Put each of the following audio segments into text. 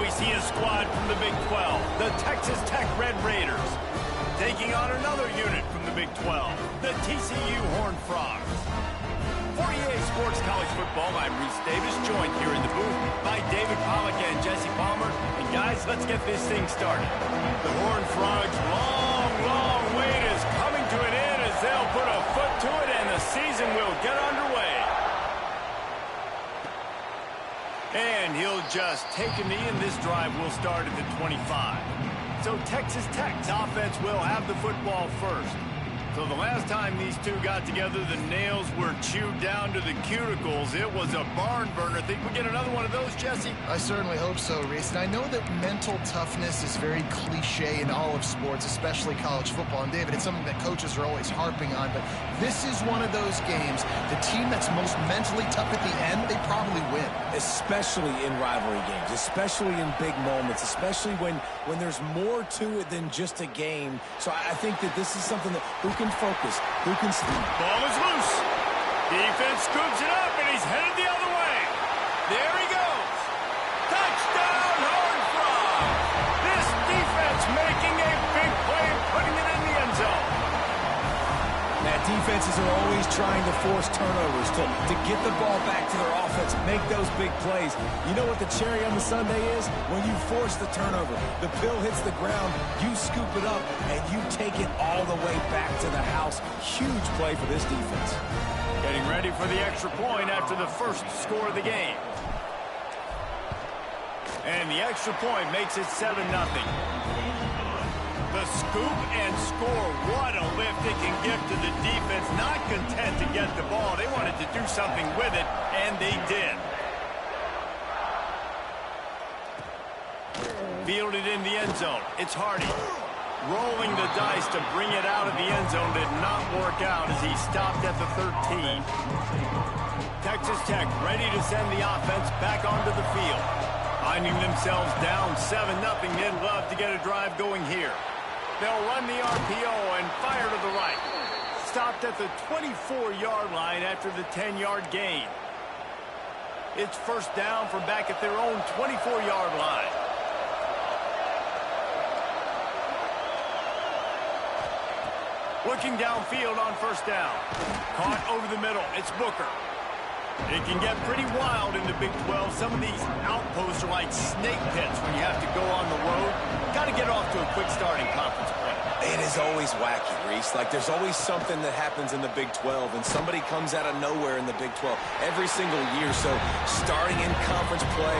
we see a squad from the Big 12, the Texas Tech Red Raiders, taking on another unit from the Big 12, the TCU Horned Frogs. For EA Sports College Football, I'm Reese Davis, joined here in the booth by David Pollack and Jesse Palmer. And guys, let's get this thing started. The Horned Frogs' long wait is coming to an end as they'll put a foot to it and the season will get underway. And he'll just take a knee, and this drive will start at the 25. So Texas Tech's offense will have the football first. So the last time these two got together, the nails were chewed down to the cuticles. It was a barn burner. Think we get another one of those, Jesse? I certainly hope so, Reese. And I know that mental toughness is very cliche in all of sports, especially college football. And, David, it's something that coaches are always harping on. But this is one of those games, the team that's most mentally tough at the end, they probably win. Especially in rivalry games, especially in big moments, especially when there's more to it than just a game. So I think that this is something that who can focus, who can sleep. Ball is loose. Defense scoops it up, and he's headed the other way. There he goes. Touchdown, Horned Frogs. This defense making a big play and putting it in the end zone. Now, defenses are always trying to force turnovers to get the ball back to their offense, make those big plays. You know what the cherry on the sundae is? When you force the turnover, the pill hits the ground, you scoop it up, and you take it all the way back to the house. Huge play for this defense. Getting ready for the extra point after the first score of the game. And the extra point makes it 7-0. The scoop and score. What a lift it can give to the defense. Not content to get the ball. They wanted to do something with it, and they did. Fielded in the end zone. It's Hardy. Rolling the dice to bring it out of the end zone did not work out as he stopped at the 13. Texas Tech ready to send the offense back onto the field. Finding themselves down 7-0, they'd love to get a drive going here. They'll run the RPO and fire to the right. Stopped at the 24-yard line after the 10-yard gain. It's first down from back at their own 24-yard line. Looking downfield on first down. Caught over the middle. It's Booker. It can get pretty wild in the Big 12. Some of these outposts are like snake pits when you have to go on the road. Got to get off to a quick start in conference play. It is always wacky, Reese. Like, there's always something that happens in the Big 12, and somebody comes out of nowhere in the Big 12 every single year. So starting in conference play,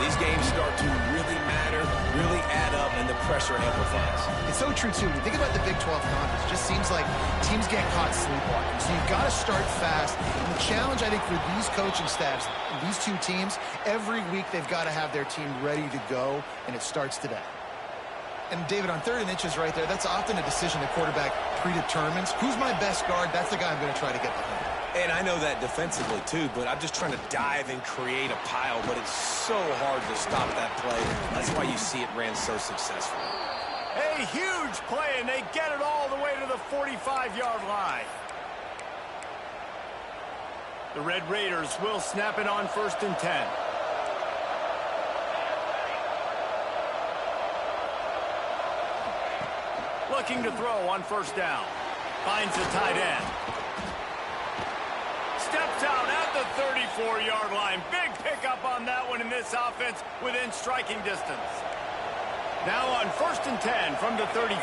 these games start to really matter, really add up, and the pressure amplifies. It's so true, too. When you think about the Big 12 conference, it just seems like teams get caught sleepwalking. So you've got to start fast. And the challenge, I think, for these coaching staffs, these two teams, every week they've got to have their team ready to go, and it starts today. And, David, on 3rd and inches right there, that's often a decision the quarterback predetermines. Who's my best guard? That's the guy I'm going to try to get behind. And I know that defensively, too, but I'm just trying to dive and create a pile, but it's so hard to stop that play. That's why you see it ran so successfully. A huge play, and they get it all the way to the 45-yard line. The Red Raiders will snap it on 1st and 10. Looking to throw on first down. Finds the tight end. Steps out at the 34-yard line. Big pickup on that one in this offense within striking distance. Now on 1st and 10 from the 35.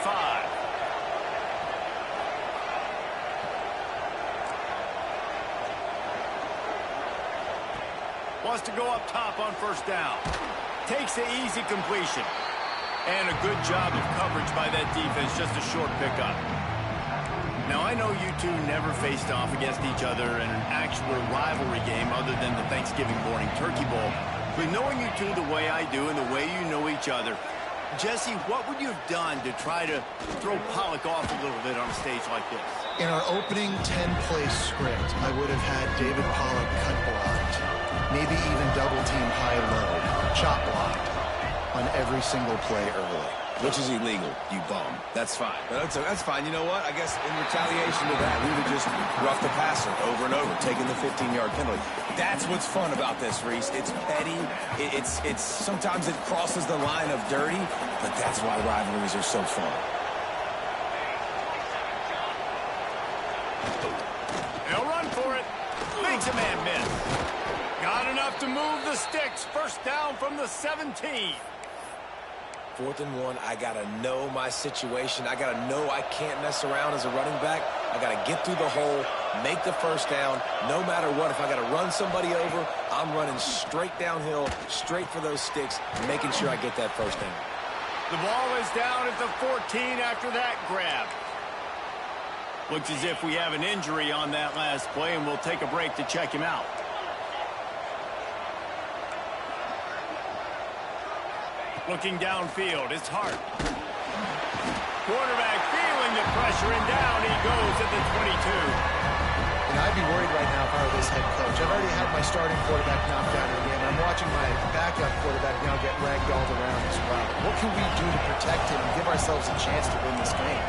Wants to go up top on first down. Takes the easy completion. And a good job of coverage by that defense, just a short pickup. Now, I know you two never faced off against each other in an actual rivalry game other than the Thanksgiving morning Turkey Bowl. But knowing you two the way I do and the way you know each other, Jesse, what would you have done to try to throw Pollack off a little bit on a stage like this? In our opening 10-play script, I would have had David Pollack cut blocked, maybe even double-team high-low, chop blocked on every single play early. which is illegal, you bum. That's fine. That's fine. You know what? I guess in retaliation to that, we would just rough the passer over and over, taking the 15-yard penalty. That's what's fun about this, Reese. It's petty. It's sometimes it crosses the line of dirty, but that's why rivalries are so fun. They'll run for it. Makes a man miss. Got enough to move the sticks. First down from the 17. 4th and 1, I got to know my situation. I got to know I can't mess around as a running back. I got to get through the hole, make the first down. No matter what, if I got to run somebody over, I'm running straight downhill, straight for those sticks, making sure I get that first down. The ball is down at the 14 after that grab. Looks as if we have an injury on that last play, and we'll take a break to check him out. Looking downfield, it's Hart. Quarterback feeling the pressure, and down he goes at the 22. And I'd be worried right now if I were this head coach. I've already had my starting quarterback knocked out in the game. I'm watching my backup quarterback now get ragdolled around as well. What can we do to protect him and give ourselves a chance to win this game?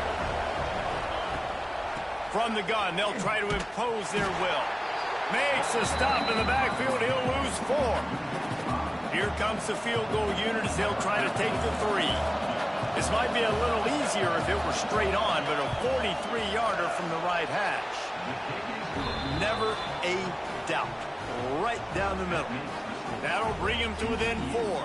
From the gun, they'll try to impose their will. Makes a stop in the backfield. He'll lose 4. Here comes the field goal unit as they'll try to take the 3. This might be a little easier if it were straight on, but a 43-yarder from the right hash. Never a doubt. Right down the middle. That'll bring him to within 4.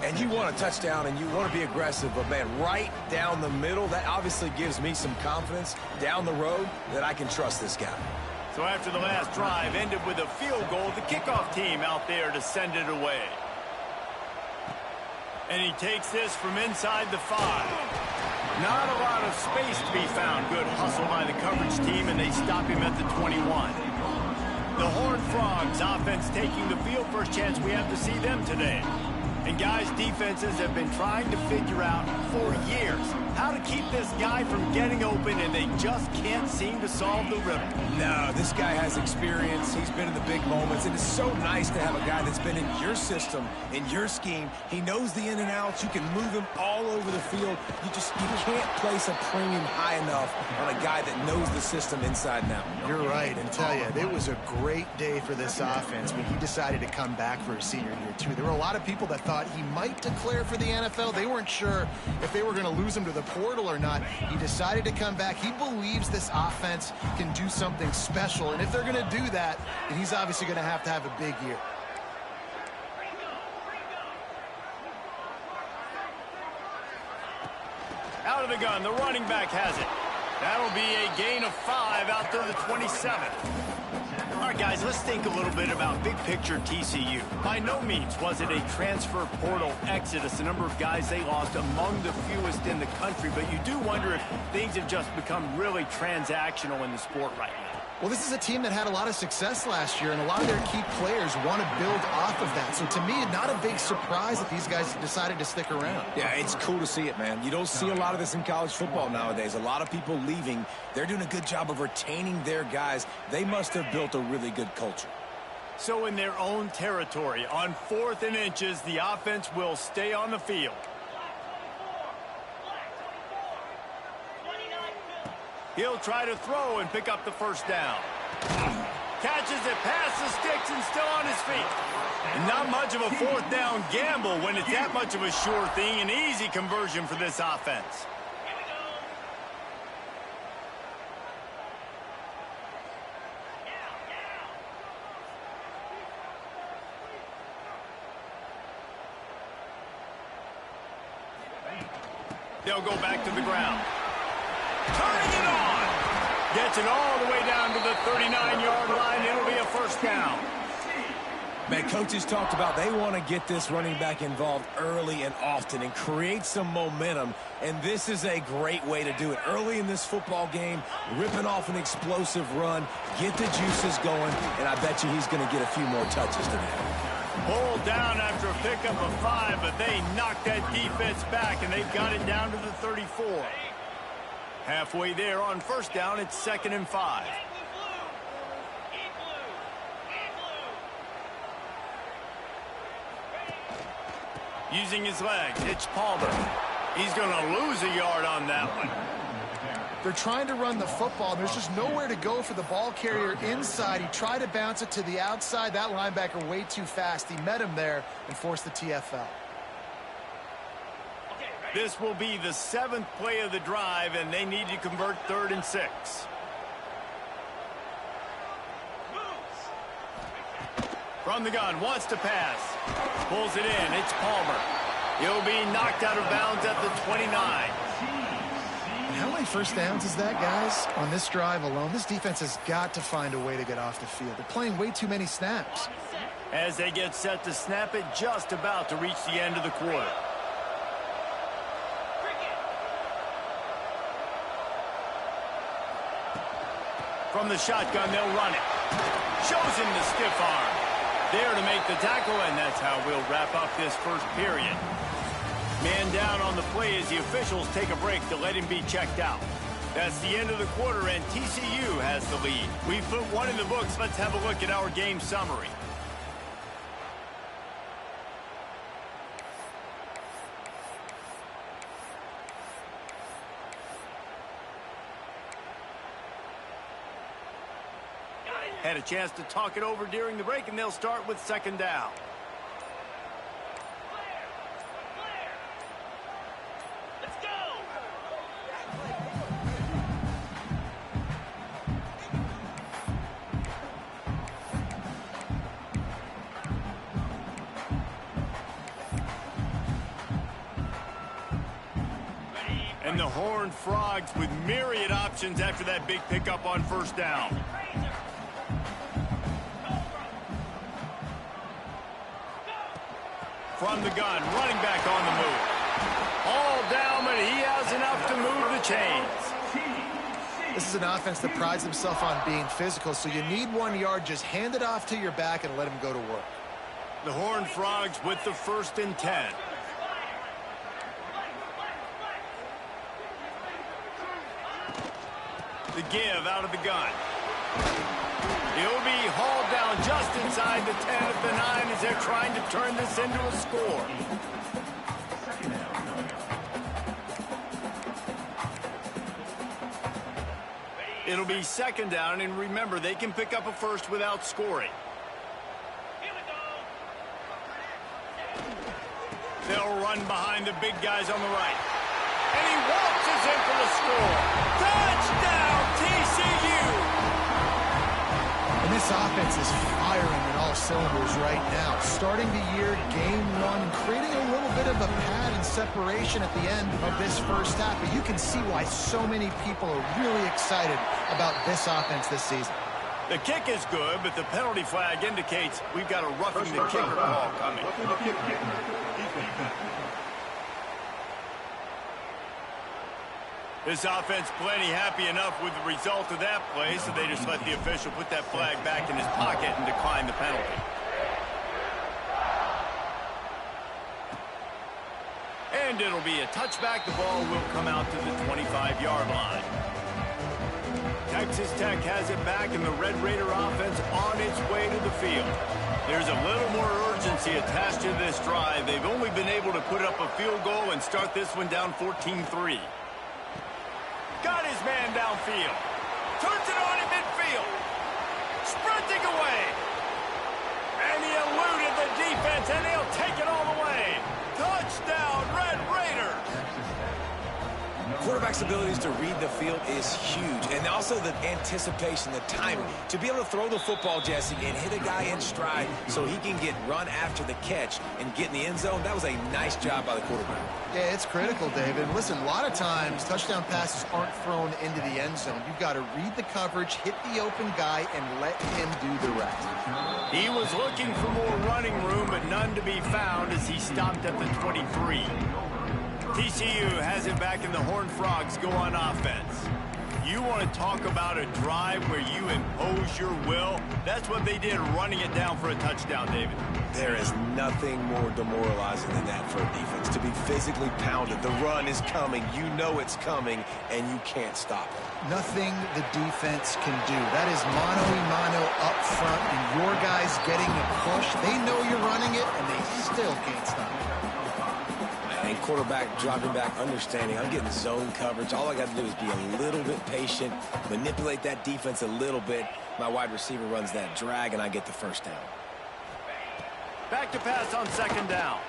And you want a touchdown and you want to be aggressive, but, man, right down the middle, that obviously gives me some confidence down the road that I can trust this guy. So after the last drive ended with a field goal, the kickoff team out there to send it away. And he takes this from inside the 5. Not a lot of space to be found. Good hustle by the coverage team, and they stop him at the 21. The Horned Frogs offense taking the field. First chance we have to see them today. And guys, defenses have been trying to figure out for years how to keep this guy from getting open, and they just can't seem to solve the riddle. No, this guy has experience. He's been in the big moments. And it's so nice to have a guy that's been in your system, in your scheme. He knows the in and outs. You can move him all over the field. You can't place a premium high enough on a guy that knows the system inside and out. You're right. And tell you, it was a great day for this offense when he decided to come back for his senior year, too. There were a lot of people that thought he might declare for the NFL. They weren't sure if they were going to lose him to the portal or not. He decided to come back. He believes this offense can do something special, and if they're going to do that, then he's obviously going to have a big year. Out of the gun, the running back has it. That'll be a gain of 5 out to the 27. All right, guys, let's think a little bit about big picture TCU. By no means was it a transfer portal exodus, the number of guys they lost among the fewest in the country, but you do wonder if things have just become really transactional in the sport right now. Well, this is a team that had a lot of success last year, and a lot of their key players want to build off of that. So to me, not a big surprise that these guys decided to stick around. Yeah, it's cool to see it, man. You don't see a lot of this in college football nowadays. A lot of people leaving. They're doing a good job of retaining their guys. They must have built a really good culture. So in their own territory, on 4th and inches, the offense will stay on the field. He'll try to throw and pick up the first down. Catches it past the sticks and still on his feet. And not much of a 4th down gamble when it's that much of a sure thing. An easy conversion for this offense. They'll go back to the ground. Turning it on. Gets it all the way down to the 39-yard line. It'll be a first down. Man, coaches talked about they want to get this running back involved early and often and create some momentum, and this is a great way to do it. Early in this football game, ripping off an explosive run, get the juices going, and I bet you he's going to get a few more touches today. Pulled down after a pickup of 5, but they knocked that defense back, and they've got it down to the 34. Halfway there on first down, it's 2nd and 5. Using his legs, it's Palmer. He's going to lose a yard on that one. They're trying to run the football. There's just nowhere to go for the ball carrier inside. He tried to bounce it to the outside. That linebacker way too fast. He met him there and forced the TFL. This will be the 7th play of the drive, and they need to convert 3rd and 6. From the gun, wants to pass. Pulls it in. It's Palmer. He'll be knocked out of bounds at the 29. How many first downs is that, guys? On this drive alone, this defense has got to find a way to get off the field. They're playing way too many snaps. As they get set to snap it, just about to reach the end of the quarter. From the shotgun, they'll run it. Shows him the stiff arm. There to make the tackle, and that's how we'll wrap up this first period. Man down on the play as the officials take a break to let him be checked out. That's the end of the quarter, and TCU has the lead. We've put one in the books. Let's have a look at our game summary. Had a chance to talk it over during the break, and they'll start with 2nd down. Let's go! And the Horned Frogs with myriad options after that big pickup on 1st down. From the gun, running back on the move. All down, but he has enough to move the chains. This is an offense that prides himself on being physical, so you need 1 yard. Just hand it off to your back and let him go to work. The Horned Frogs with the 1st and 10. The give out of the gun. He'll be hauled down just inside the 10 at the 9 as they're trying to turn this into a score. It'll be 2nd down, and remember, they can pick up a first without scoring. They'll run behind the big guys on the right. And he waltzes in for the score. Touchdown, TCU! And this offense is firing in all cylinders right now. Starting the year, game 1, and creating a little bit of a pad and separation at the end of this first half. But you can see why so many people are really excited about this offense this season. The kick is good, but the penalty flag indicates we've got a roughing the kicker call coming. This offense plenty happy enough with the result of that play, so they just let the official put that flag back in his pocket and decline the penalty. And it'll be a touchback. The ball will come out to the 25-yard line. Texas Tech has it back, and the Red Raider offense on its way to the field. There's a little more urgency attached to this drive. They've only been able to put up a field goal and start this one down 14-3. Got his man downfield. Turns it on in midfield. Sprinting away. And he eluded the defense, and he'll take it all the way. Touchdown, Red Raider. Quarterback's abilities to read the field is huge, and also the anticipation, the timing. To be able to throw the football, Jesse, and hit a guy in stride so he can get run after the catch and get in the end zone, that was a nice job by the quarterback. Yeah, it's critical, David. Listen, a lot of times touchdown passes aren't thrown into the end zone. You've got to read the coverage, hit the open guy, and let him do the rest. He was looking for more running room, but none to be found as he stopped at the 23. TCU has it back, and the Horned Frogs go on offense. You want to talk about a drive where you impose your will? That's what they did, running it down for a touchdown, David. There is nothing more demoralizing than that for a defense. To be physically pounded, the run is coming, you know it's coming, and you can't stop it. Nothing the defense can do. That is mano-a-mano up front, and your guys getting a push. They know you're running it, and they still can't stop it. And quarterback dropping back, understanding I'm getting zone coverage. All I got to do is be a little bit patient, manipulate that defense a little bit. My wide receiver runs that drag, and I get the first down. Back to pass on second down.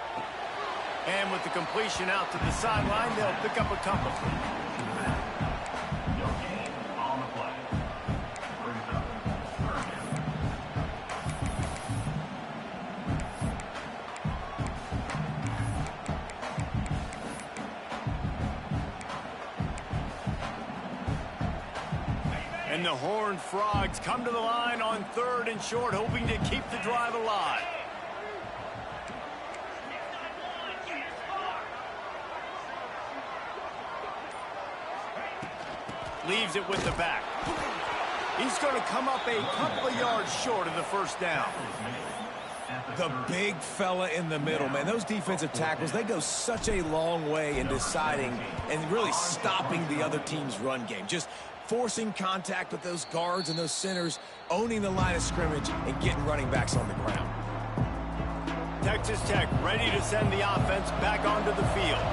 And with the completion out to the sideline, they'll pick up a couple. And the Horned Frogs come to the line on 3rd and short, hoping to keep the drive alive. Leaves it with the back. He's going to come up a couple of yards short of the first down. The big fella in the middle, man. Those defensive tackles, they go such a long way in deciding and really stopping the other team's run game. Just forcing contact with those guards and those centers, owning the line of scrimmage, and getting running backs on the ground. Texas Tech ready to send the offense back onto the field.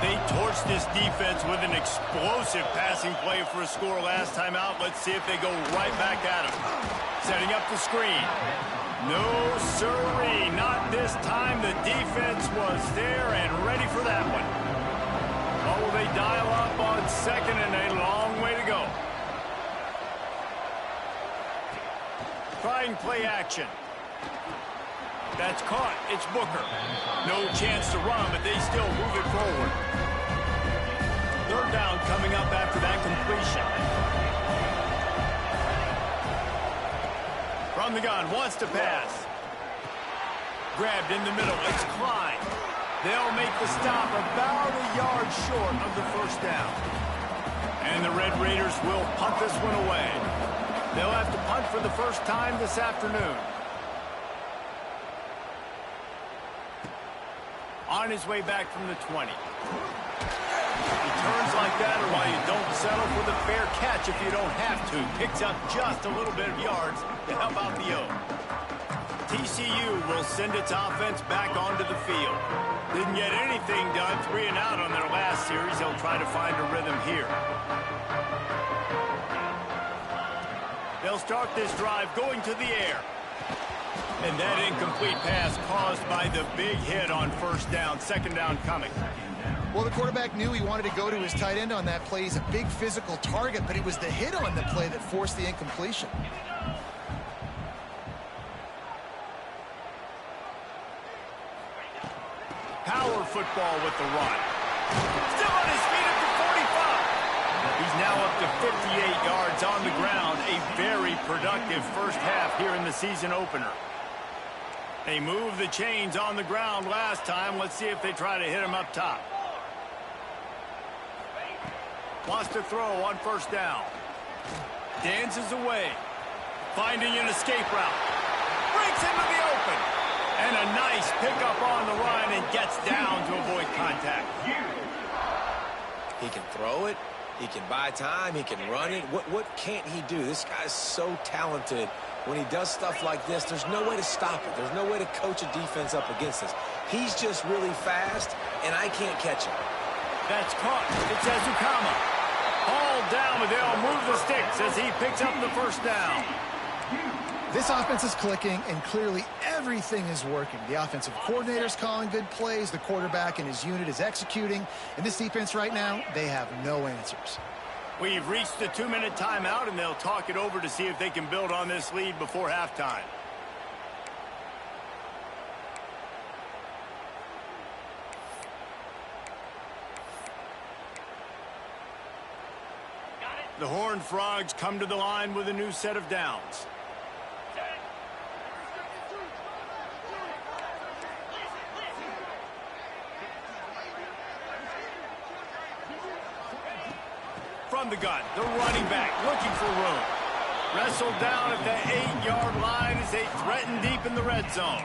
They torched this defense with an explosive passing play for a score last time out. Let's see if they go right back at him. Setting up the screen. No, sirree, not this time. The defense was there and ready for that one. Oh, will they dial up on second and a long way to go. Trying play action. That's caught. It's Booker. No chance to run, but they still move it forward. 3rd down coming up after that completion. From the gun, wants to pass. Grabbed in the middle. It's Klein. They'll make the stop about a yard short of the first down. And the Red Raiders will punt this one away. They'll have to punt for the first time this afternoon. On his way back from the 20. He turns like that, or why you don't settle for the fair catch if you don't have to. Picks up just a little bit of yards to help out the O. TCU will send its offense back onto the field. Didn't get anything done, 3 and out on their last series. They'll try to find a rhythm here. They'll start this drive going to the air. And that incomplete pass caused by the big hit on first down. Second down coming. Well, the quarterback knew he wanted to go to his tight end on that play. He's a big physical target, but it was the hit on the play that forced the incompletion. Power football with the run. Still on his feet at the 45. He's now up to 58 yards on the ground. A very productive first half here in the season opener. They moved the chains on the ground last time. Let's see if they try to hit him up top. Wants to throw on first down. Dances away. Finding an escape route. Breaks into the open. And a nice pickup on the run and gets down to avoid contact. He can throw it. He can buy time. He can run it. What can't he do? This guy's so talented. When he does stuff like this, there's no way to stop it. There's no way to coach a defense up against this. He's just really fast, and I can't catch him. That's caught. It's Ezukama. Hauled down, but they'll move the sticks as he picks up the first down. This offense is clicking, and clearly everything is working. The offensive coordinator's calling good plays. The quarterback and his unit is executing. And this defense right now, they have no answers. We've reached the 2-minute timeout, and they'll talk it over to see if they can build on this lead before halftime. The Horned Frogs come to the line with a new set of downs. From the gun, the running back looking for room. Wrestled down at the 8-yard line as they threaten deep in the red zone.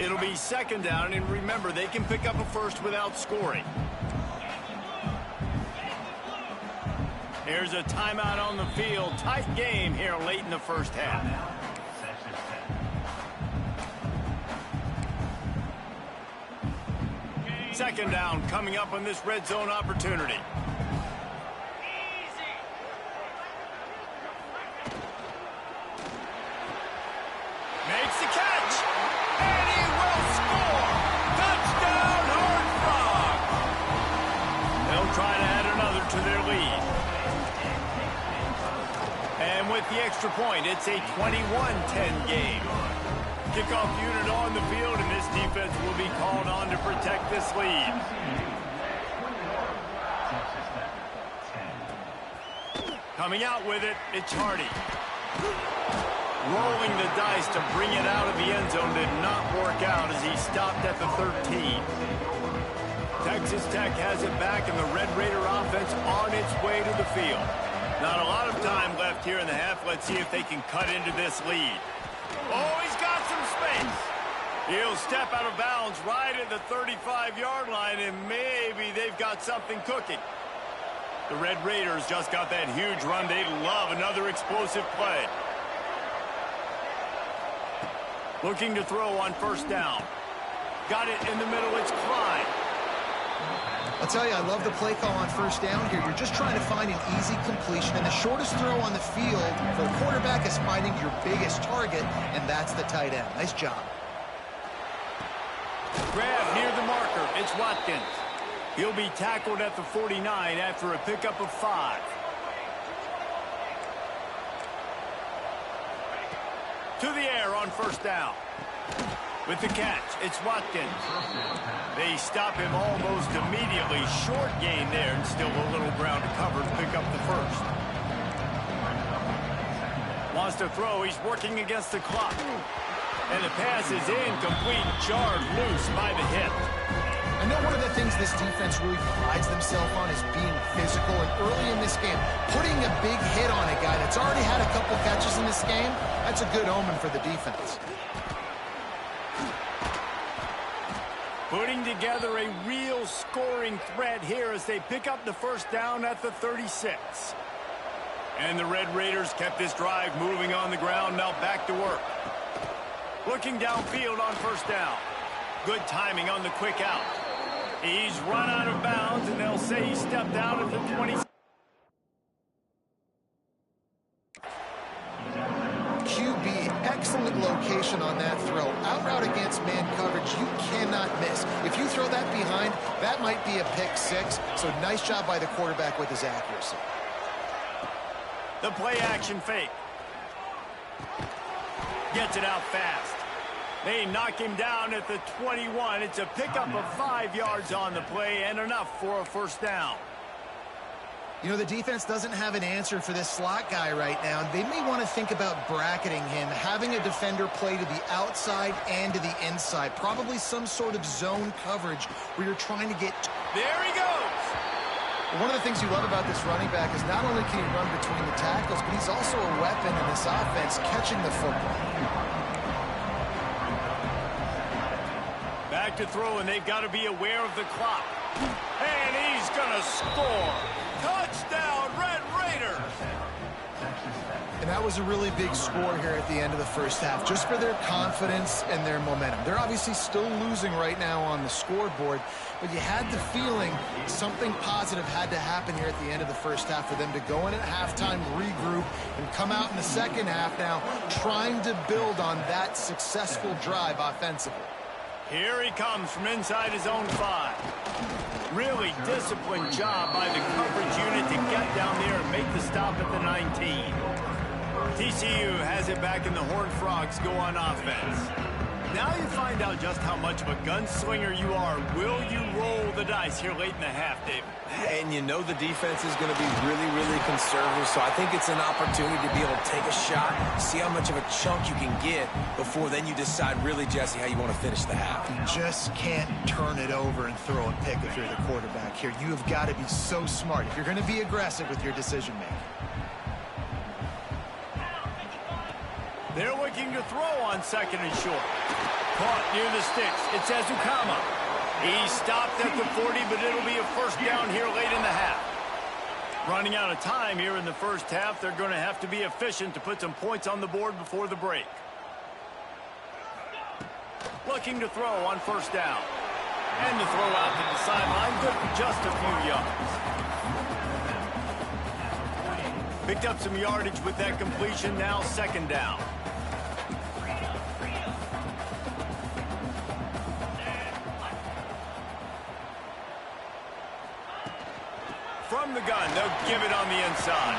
It'll be second down, and remember, they can pick up a first without scoring. Here's a timeout on the field. Tight game here late in the first half. Second down coming up on this red zone opportunity. Makes the catch, and he will score. Touchdown, Horned Frogs. They'll try to add another to their lead. And with the extra point, it's a 21-10 game. Kickoff unit on the field, and this defense will be called on to protect this lead. Coming out with it, it's Hardy. Rolling the dice to bring it out of the end zone did not work out as he stopped at the 13. Texas Tech has it back, and the Red Raider offense on its way to the field. Not a lot of time left here in the half. Let's see if they can cut into this lead. Oh, he's got some space. He'll step out of bounds right at the 35-yard line, and maybe they've got something cooking. The Red Raiders just got that huge run. They love another explosive play. Looking to throw on first down. Got it in the middle. It's Klein. I'll tell you, I love the play call on first down here. You're just trying to find an easy completion, and the shortest throw on the field for a quarterback is finding your biggest target, and that's the tight end. Nice job. Grab near the marker. It's Watkins. He'll be tackled at the 49 after a pickup of 5. To the air on first down. With the catch, it's Watkins. They stop him almost immediately. Short gain there, and still a little ground to cover to pick up the first. Wants to throw. He's working against the clock. And the pass is incomplete, jarred loose by the hip. I know one of the things this defense really prides themselves on is being physical, and early in this game, putting a big hit on a guy that's already had a couple catches in this game, that's a good omen for the defense. Putting together a real scoring threat here as they pick up the first down at the 36. And the Red Raiders kept this drive moving on the ground, now back to work. Looking downfield on first down. Good timing on the quick out. He's run out of bounds, and they'll say he stepped out at the 20. QB, excellent location on that throw. Out route against man coverage, you cannot miss. If you throw that behind, that might be a pick 6. So nice job by the quarterback with his accuracy. The play action fake. Gets it out fast. They knock him down at the 21. It's a pickup of 5 yards on the play and enough for a first down. You know, the defense doesn't have an answer for this slot guy right now. They may want to think about bracketing him, having a defender play to the outside and to the inside. Probably some sort of zone coverage where you're trying to get... There he goes! One of the things you love about this running back is not only can he run between the tackles, but he's also a weapon in this offense, catching the football. Back to throw, and they've got to be aware of the clock. And he's going to score. Touchdown, Red Raiders! And that was a really big score here at the end of the first half, just for their confidence and their momentum. They're obviously still losing right now on the scoreboard, but you had the feeling something positive had to happen here at the end of the first half for them to go in at halftime, regroup, and come out in the second half now trying to build on that successful drive offensively. Here he comes from inside his own 5. Really disciplined job by the coverage unit to get down there and make the stop at the 19. TCU has it back, and the Horned Frogs go on offense. Now you find out just how much of a gunslinger you are. Will you roll the dice here late in the half, David? And you know the defense is going to be really, really conservative, so I think it's an opportunity to be able to take a shot, see how much of a chunk you can get before then you decide really, Jesse, how you want to finish the half. You just can't turn it over and throw a pick if you're the quarterback here. You have got to be so smart if you're going to be aggressive with your decision-making. They're looking to throw on second and short. Caught near the sticks. It's Ezukama. He stopped at the 40, but it'll be a first down here late in the half. Running out of time here in the first half. They're going to have to be efficient to put some points on the board before the break. Looking to throw on first down. And the throw out to the sideline, good for just a few yards. Picked up some yardage with that completion, now second down. From the gun, they'll give it on the inside.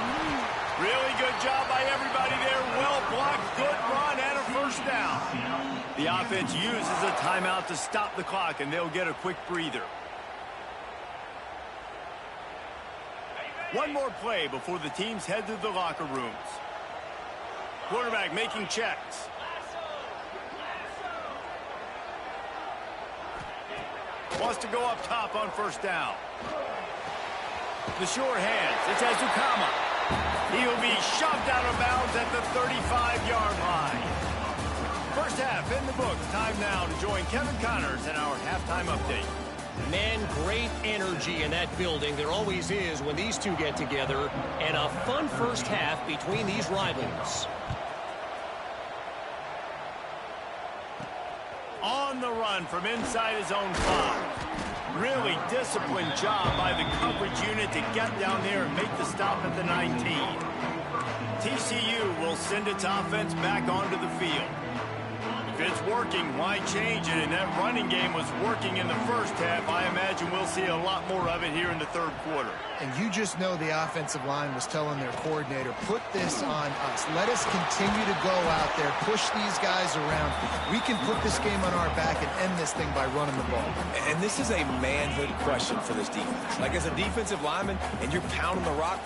Really good job by everybody there. Well blocked, good run, and a first down. The offense uses a timeout to stop the clock, and they'll get a quick breather. One more play before the teams head to the locker rooms. Quarterback making checks. Wants to go up top on first down. The short hands. It's Azukama. He'll be shoved out of bounds at the 35-yard line. First half in the books. Time now to join Kevin Connors in our halftime update. Man, great energy in that building. There always is when these two get together. And a fun first half between these rivals. On the run from inside his own 5. Really disciplined job by the coverage unit to get down there and make the stop at the 19. TCU will send its offense back onto the field. If it's working, why change it? And that running game was working in the first half. I imagine we'll see a lot more of it here in the third quarter. And you just know the offensive line was telling their coordinator, put this on us. Let us continue to go out there, push these guys around. We can put this game on our back and end this thing by running the ball. And this is a manhood question for this defense. Like, as a defensive lineman, and you're pounding the rock,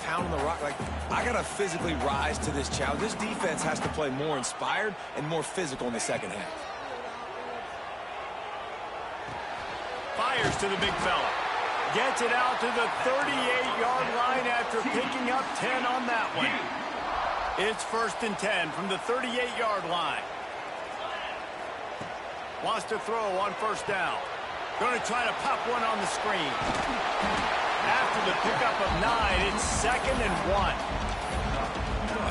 like, I got to physically rise to this challenge. This defense has to play more inspired and more physical in the second half. Fires to the big fella. Gets it out to the 38-yard line after picking up 10 on that one. It's 1st and 10 from the 38-yard line. Wants to throw on first down. Going to try to pop one on the screen. After the pickup of 9, it's 2nd and 1.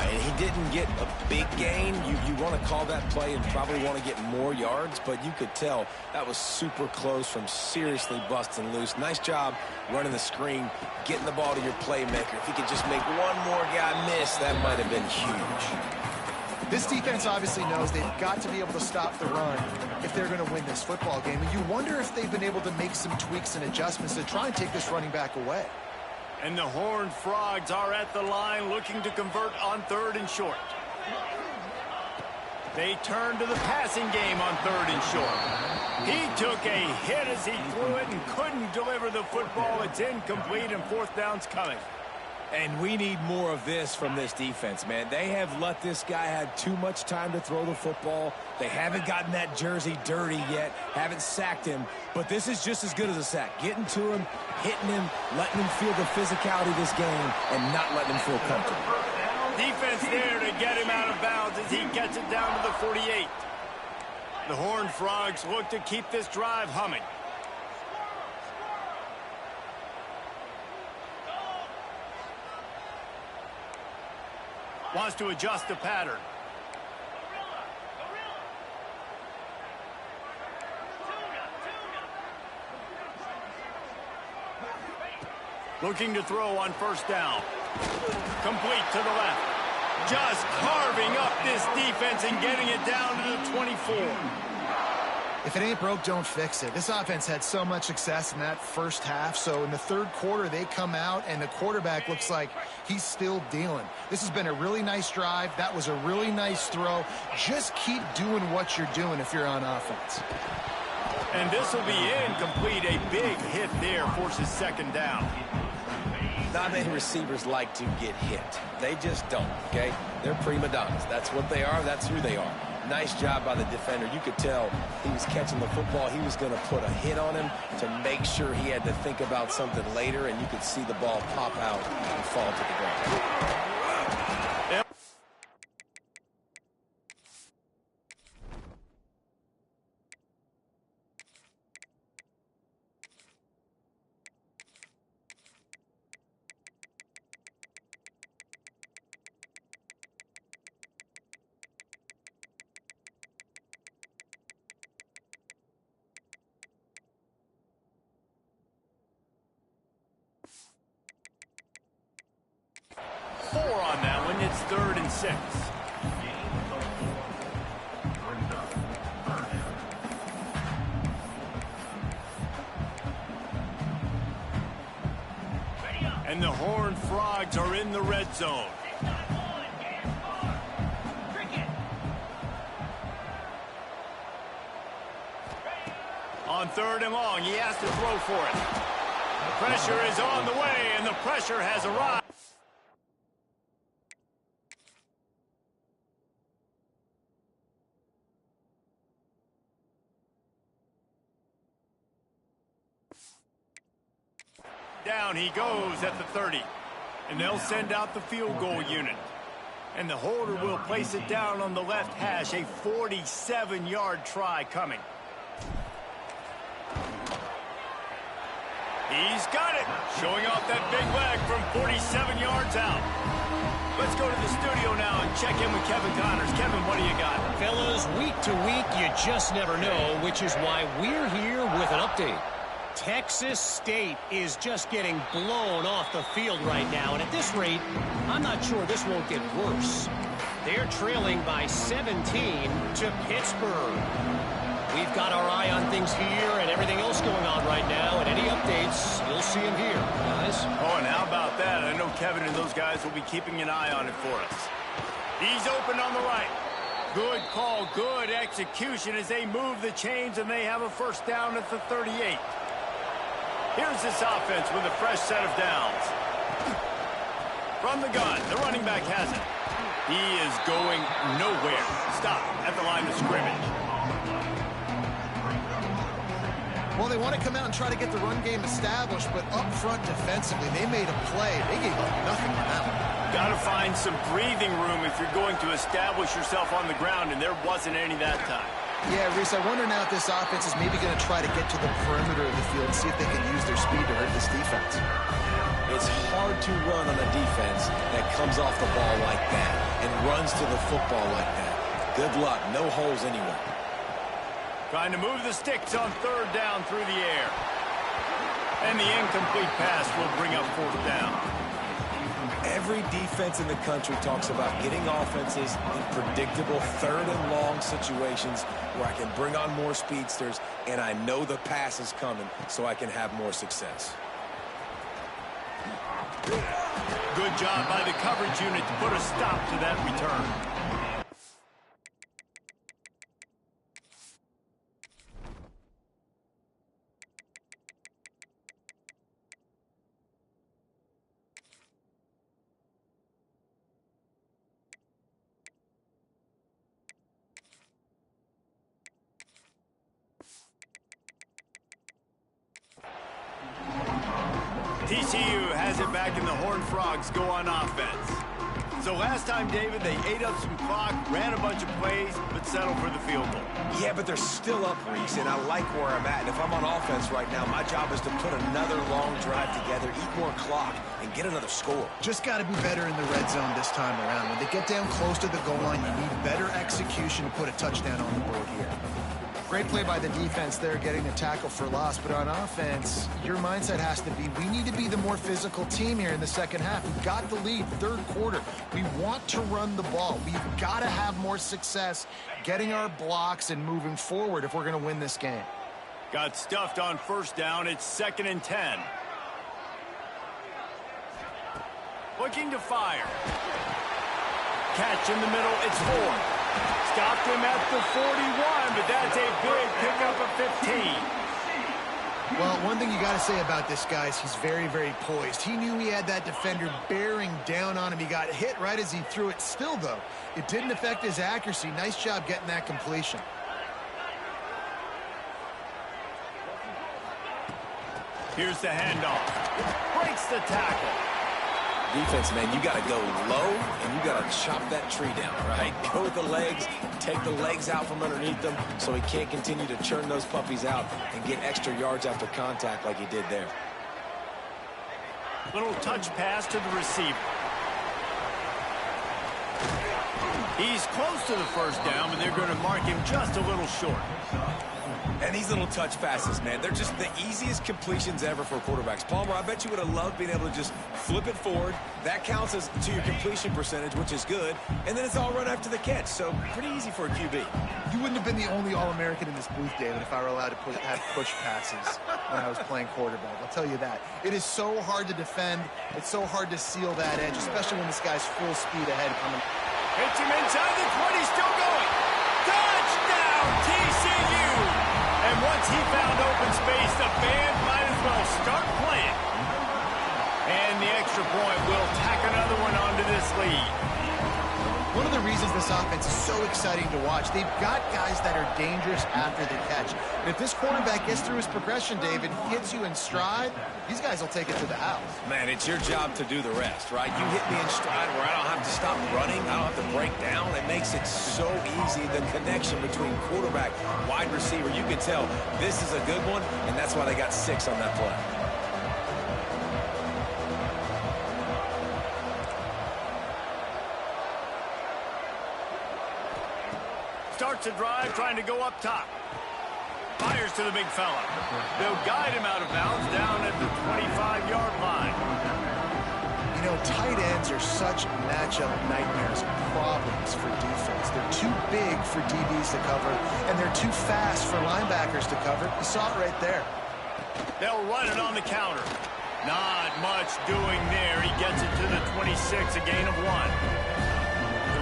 He didn't get a big gain. You want to call that play and probably want to get more yards, but you could tell that was super close from seriously busting loose. Nice job running the screen, getting the ball to your playmaker. If he could just make one more guy miss, that might have been huge. This defense obviously knows they've got to be able to stop the run if they're going to win this football game. And you wonder if they've been able to make some tweaks and adjustments to try and take this running back away. And the Horned Frogs are at the line looking to convert on 3rd and short. They turn to the passing game on 3rd and short. He took a hit as he threw it and couldn't deliver the football. It's incomplete and 4th down's coming. And we need more of this from this defense, man. They have let this guy have too much time to throw the football. They haven't gotten that jersey dirty yet, haven't sacked him. But this is just as good as a sack. Getting to him, hitting him, letting him feel the physicality of this game, and not letting him feel comfortable. Defense there to get him out of bounds as he gets it down to the 48. The Horned Frogs look to keep this drive humming. Wants to adjust the pattern. Looking to throw on first down. Complete to the left. Just carving up this defense and getting it down to the 24. If it ain't broke, don't fix it. This offense had so much success in that first half, so in the third quarter, they come out, and the quarterback looks like he's still dealing. This has been a really nice drive. That was a really nice throw. Just keep doing what you're doing if you're on offense. And this will be incomplete. A big hit there forces 2nd down. Not many receivers like to get hit. They just don't, okay? They're prima donnas. That's what they are. That's who they are. Nice job by the defender. You could tell he was catching the football. He was going to put a hit on him to make sure he had to think about something later, and you could see the ball pop out and fall to the ground. It's 3rd and 6. And the Horned Frogs are in the red zone. On 3rd and long, he has to throw for it. The pressure is on the way, and the pressure has arrived. Down he goes at the 30. And they'll send out the field goal unit. And the holder will place it down on the left hash. A 47-yard try coming. He's got it. Showing off that big leg from 47 yards out. Let's go to the studio now and check in with Kevin Connors. Kevin, what do you got? Fellas, week to week, you just never know, which is why we're here with an update. Texas State is just getting blown off the field right now, and at this rate, I'm not sure this won't get worse. They're trailing by 17 to Pittsburgh. We've got our eye on things here and everything else going on right now, and any updates, you'll see them here, guys. Oh, and how about that? I know Kevin and those guys will be keeping an eye on it for us. He's open on the right. Good call, good execution as they move the chains, and they have a first down at the 38. Here's this offense with a fresh set of downs. From the gun, the running back has it. He is going nowhere. Stop at the line of scrimmage. Well, they want to come out and try to get the run game established, but up front defensively, they made a play. They gave up nothing on that one. Got to find some breathing room if you're going to establish yourself on the ground, and there wasn't any that time. Yeah, Reese, I wonder now if this offense is maybe going to try to get to the perimeter of the field and see if they can use their speed to hurt this defense. It's hard to run on a defense that comes off the ball like that and runs to the football like that. Good luck. No holes anywhere. Trying to move the sticks on 3rd down through the air. And the incomplete pass will bring up 4th down. Every defense in the country talks about getting offenses in predictable 3rd and long situations where I can bring on more speedsters and I know the pass is coming so I can have more success. Good job by the coverage unit to put a stop to that return. TCU has it back, and the Horned Frogs go on offense. So last time, David, they ate up some clock, ran a bunch of plays, but settled for the field goal. Yeah, but they're still up, Reese, and I like where I'm at. And if I'm on offense right now, my job is to put another long drive together, eat more clock, and get another score. Just got to be better in the red zone this time around. When they get down close to the goal line, you need better execution to put a touchdown on the board here. Great play by the defense there, getting the tackle for loss. But on offense, your mindset has to be, we need to be the more physical team here in the second half. We've got the lead, 3rd quarter. We want to run the ball. We've got to have more success getting our blocks and moving forward if we're going to win this game. Got stuffed on 1st down. It's 2nd and 10. Looking to fire. Catch in the middle. It's 4. Stopped him at the 41, but that's a big pickup of 15. Well, one thing you got to say about this guy is he's very, very poised. He knew he had that defender bearing down on him. He got hit right as he threw it. Still, though, it didn't affect his accuracy. Nice job getting that completion. Here's the handoff. Breaks the tackle. Defense, man, you got to go low, and you got to chop that tree down, right? Go with the legs, take the legs out from underneath them so he can't continue to churn those puppies out and get extra yards after contact like he did there. Little touch pass to the receiver. He's close to the first down, but they're going to mark him just a little short. And these little touch passes, man, they're just the easiest completions ever for quarterbacks. Palmer, I bet you would have loved being able to just flip it forward. That counts as to your completion percentage, which is good. And then it's all run after the catch, so pretty easy for a QB. You wouldn't have been the only All-American in this booth, David, if I were allowed to have push passes when I was playing quarterback. I'll tell you that. It is so hard to defend. It's so hard to seal that edge, especially when this guy's full speed ahead coming. Hits him inside the 20, still going. Touchdown, TCU! And once he found open space, the band might as well start playing. And the extra point will tack another one onto this lead. One of the reasons this offense is so exciting to watch, they've got guys that are dangerous after the catch. And if this quarterback gets through his progression, David, hits you in stride, these guys will take it to the house. Man, it's your job to do the rest, right? You hit me in stride where I don't have to stop running, I don't have to break down. It makes it so easy, the connection between quarterback, wide receiver. You can tell this is a good one, and that's why they got 6 on that play. Starts a drive, trying to go up top. Fires to the big fella. They'll guide him out of bounds down at the 25-yard line. You know, tight ends are such matchup nightmares and problems for defense. They're too big for DBs to cover, and they're too fast for linebackers to cover. You saw it right there. They'll run it on the counter. Not much doing there. He gets it to the 26, a gain of 1.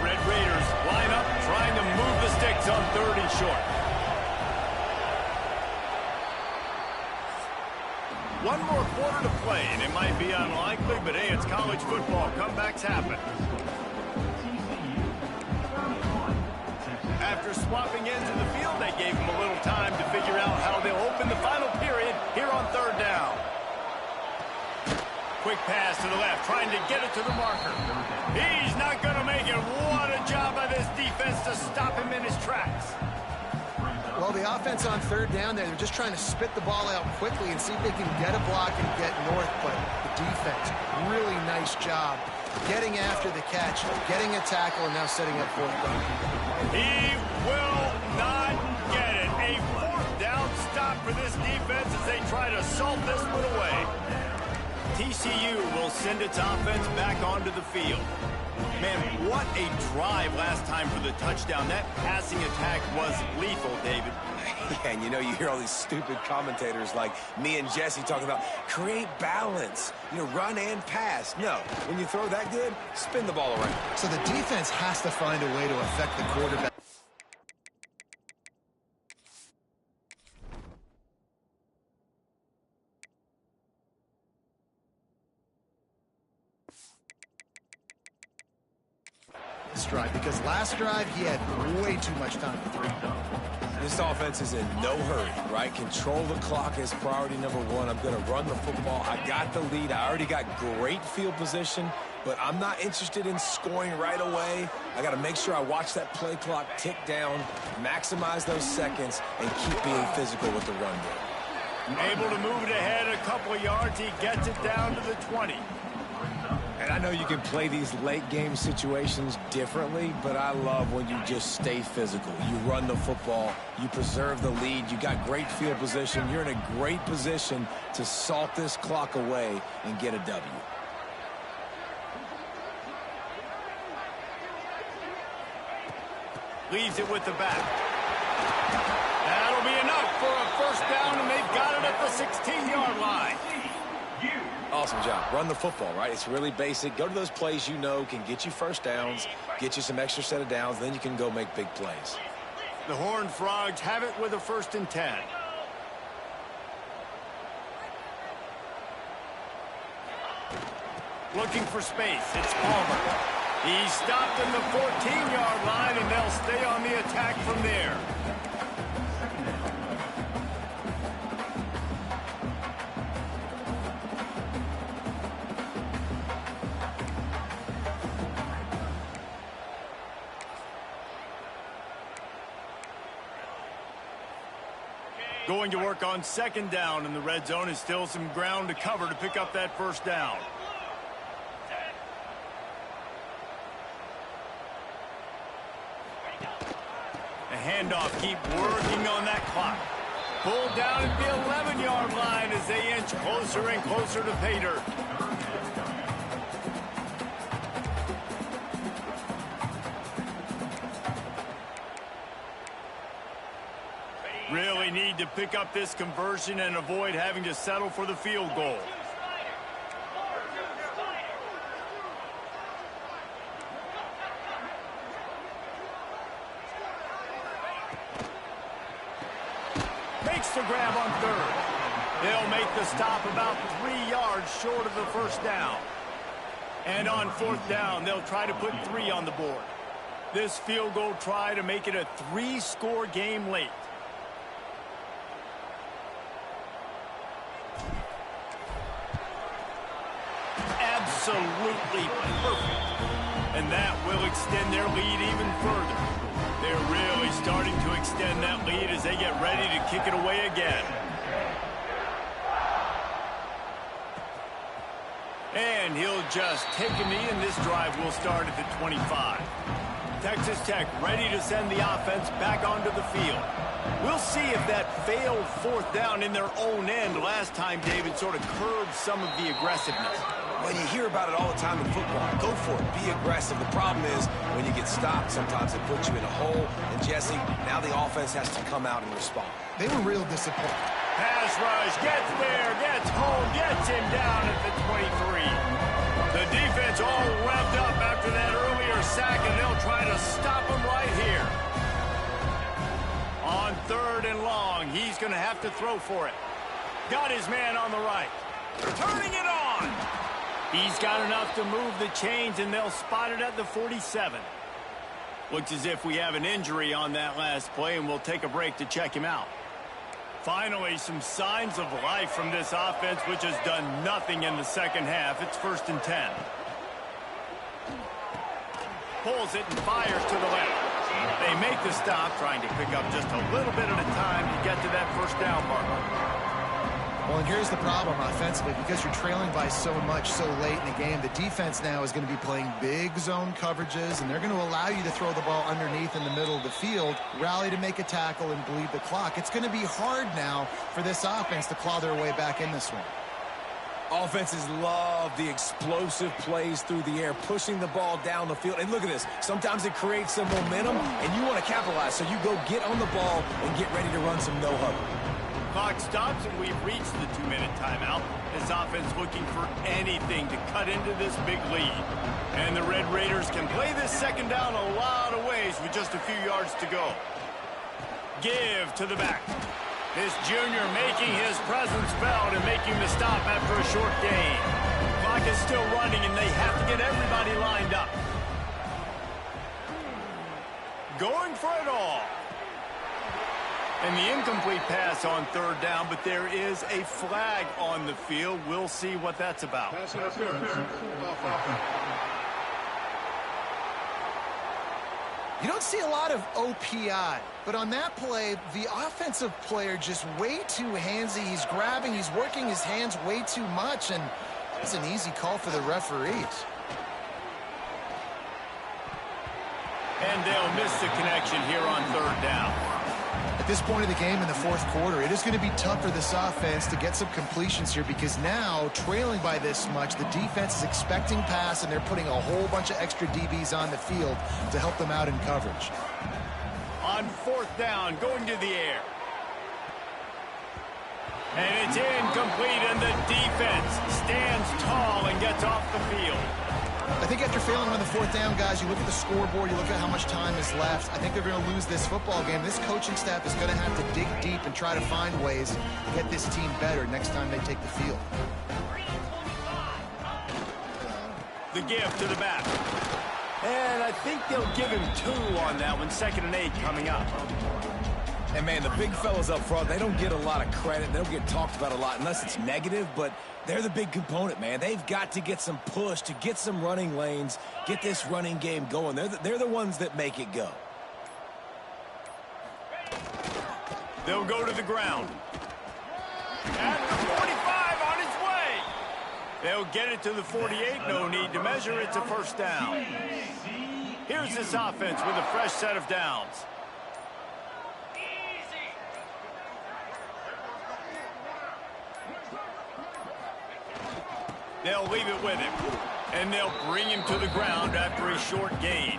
Red Raiders line up, trying to move the sticks on 3rd and short. One more quarter to play, and it might be unlikely, but hey, it's college football. Comebacks happen. After swapping ends of the field, they gave him a little time to figure out how they'll open the final period here on 3rd down. Quick pass to the left, trying to get it to the marker. He's not going to make it. What a job by this defense to stop him in his tracks. Well, the offense on 3rd down there, they're just trying to spit the ball out quickly and see if they can get a block and get north. But the defense, really nice job getting after the catch, getting a tackle, and now setting up 4th down. He will not get it. A 4th down stop for this defense as they try to salt this one away. TCU will send its offense back onto the field. Man, what a drive last time for the touchdown. That passing attack was lethal, David. Yeah, and you know, you hear all these stupid commentators like me and Jesse talking about create balance, you know, run and pass. No, when you throw that good, spin the ball around. So the defense has to find a way to affect the quarterback. This drive, because last drive he had way too much time to throw. This offense is in no hurry, right? Control the clock is priority number 1. I'm going to run the football. I got the lead. I already got great field position, but I'm not interested in scoring right away. I got to make sure I watch that play clock tick down, maximize those seconds, and keep being physical with the run game. Able to move it ahead a couple of yards. He gets it down to the 20. And I know you can play these late-game situations differently, but I love when you just stay physical. You run the football, you preserve the lead, you got great field position. You're in a great position to salt this clock away and get a W. Leaves it with the back. That'll be enough for a 1st down, and they've got it at the 16-yard line. Awesome job. Run the football, right? It's really basic. Go to those plays you know can get you 1st downs, get you some extra set of downs, then you can go make big plays. The Horned Frogs have it with a 1st and 10. Looking for space. It's Palmer. He's stopped in the 14-yard line, and they'll stay on the attack from there. Going to work on 2nd down in the red zone. Is still some ground to cover to pick up that 1st down. handoff. Keep working on that clock. Pulled down at the 11-yard line as they inch closer and closer to pay dirt. Really need to pick up this conversion and avoid having to settle for the field goal. Makes the grab on third. They'll make the stop about 3 yards short of the first down. And on fourth down, they'll try to put 3 on the board. This field goal try to make it a 3-score game late. Absolutely perfect. And that will extend their lead even further. They're really starting to extend that lead as they get ready to kick it away again. And he'll just take a knee, and this drive will start at the 25. Texas Tech ready to send the offense back onto the field. We'll see if that failed fourth down in their own end last time, David, sort of curbed some of the aggressiveness. Well, you hear about it all the time in football. Go for it. Be aggressive. The problem is when you get stopped, sometimes it puts you in a hole. And, Jesse, now the offense has to come out and respond. They were real disappointed. Pass rush, gets there, gets home, gets him down at the 23. The defense all revved up after that earlier sack, and they'll try to stop him right here. On third and long, he's going to have to throw for it. Got his man on the right. Turning it on. He's got enough to move the chains, and they'll spot it at the 47. Looks as if we have an injury on that last play, and we'll take a break to check him out. Finally, some signs of life from this offense, which has done nothing in the second half. It's 1st and 10. Pulls it and fires to the left. They make the stop, trying to pick up just a little bit at a time to get to that first down marker. Well, and here's the problem offensively. Because you're trailing by so much so late in the game, the defense now is going to be playing big zone coverages, and they're going to allow you to throw the ball underneath in the middle of the field, rally to make a tackle, and bleed the clock. It's going to be hard now for this offense to claw their way back in this one. Offenses love the explosive plays through the air, pushing the ball down the field. And look at this. Sometimes it creates some momentum, and you want to capitalize. So you go get on the ball and get ready to run some no-huddle. Clock stops, and we've reached the 2-minute timeout. This offense looking for anything to cut into this big lead. And the Red Raiders can play this second down a lot of ways with just a few yards to go. Give to the back. This junior making his presence felt and making the stop after a short gain. Clock is still running, and they have to get everybody lined up. Going for it all. And the incomplete pass on third down, but there is a flag on the field. We'll see what that's about. You don't see a lot of OPI, but on that play, the offensive player just way too handsy. He's grabbing, he's working his hands way too much, and it's an easy call for the referees. And they'll miss the connection here on third down. At this point of the game in the fourth quarter, it is going to be tough for this offense to get some completions here because now, trailing by this much, the defense is expecting pass, and they're putting a whole bunch of extra DBs on the field to help them out in coverage. On fourth down, going to the air. And it's incomplete, and the defense stands tall and gets off the field. I think after failing on the fourth down, guys, you look at the scoreboard, you look at how much time is left. I think they're going to lose this football game. This coaching staff is going to have to dig deep and try to find ways to get this team better next time they take the field. The give to the back. And I think they'll give him 2 on that one. 2nd and 8 coming up. And, man, the big fellas up front, they don't get a lot of credit. They don't get talked about a lot unless it's negative, but they're the big component, man. They've got to get some push to get some running lanes, get this running game going. They're the ones that make it go. They'll go to the ground. At the 45 on his way. They'll get it to the 48. No need to measure. It's a first down. Here's this offense with a fresh set of downs. They'll leave it with him, and they'll bring him to the ground after a short gain.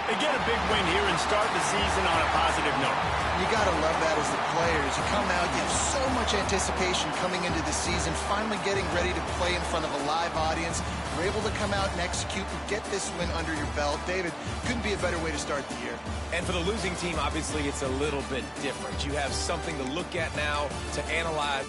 They get a big win here and start the season on a positive note. You got to love that as the players. You come out, you have so much anticipation coming into the season, finally getting ready to play in front of a live audience. You're able to come out and execute and get this win under your belt. David, couldn't be a better way to start the year. And for the losing team, obviously, it's a little bit different. You have something to look at now, to analyze.